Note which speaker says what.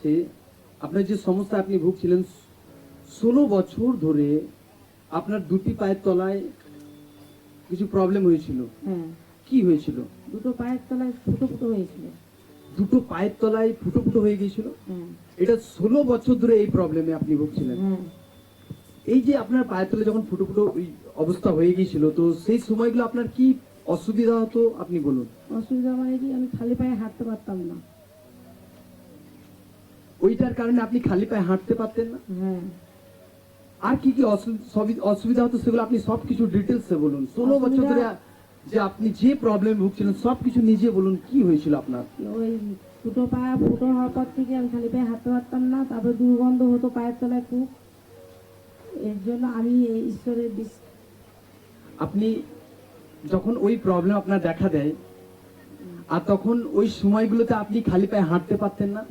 Speaker 1: হচ্ছে আপনার যে সমস্যা আপনি ভুগছিলেন 16 বছর ধরে আপনার দুটি পায়ের তলায় কিছু প্রবলেম হয়েছিল।
Speaker 2: হ্যাঁ,
Speaker 1: কি হয়েছিল?
Speaker 2: দুটো পায়ের তলায় ফুটো ফুটো হয়েছিল।
Speaker 1: দুটো পায়ের তলায় ফুটো ফুটো হয়ে গিয়েছিল।
Speaker 2: হ্যাঁ,
Speaker 1: এটা 16 বছর ধরে এই প্রবলেমে আপনি ভুগছিলেন।
Speaker 2: হ্যাঁ,
Speaker 1: এই যে আপনার পায়ের তলায় যখন ফুটো ফুটো ওই অবস্থা হয়ে গিয়েছিল, তো সেই সময়গুলো আপনার কি অসুবিধা হতো আপনি বলুন।
Speaker 2: অসুবিধা মানে কি, আমি খালি পায়ে হাঁটতে পারতাম না।
Speaker 1: ওইটার কারণে আপনি খালি পায়ে হাঁটতে পারতেন না।
Speaker 2: হ্যাঁ,
Speaker 1: আর কি কি অসুবিধা হতো সেগুলো আপনি সবকিছু ডিটেলসে বলুন। 16 বছর ধরে যে আপনি যে প্রবলেম ভুগছিলেন সবকিছু নিজে বলুন, কি হয়েছিল আপনার।
Speaker 2: ওই দুটো পা ফুটো হওয়ার পর থেকে আমি খালি পায়ে হাঁটতে পারতাম না। তারপরে দুর্গন্ধ হতো পায়ের তলায় খুব। এর জন্য আমি এই ঈশ্বরের
Speaker 1: আপনি যখন ওই প্রবলেম আপনার দেখা দেয় আর তখন ওই সময়গুলোতে আপনি খালি পায়ে হাঁটতে পারতেন না।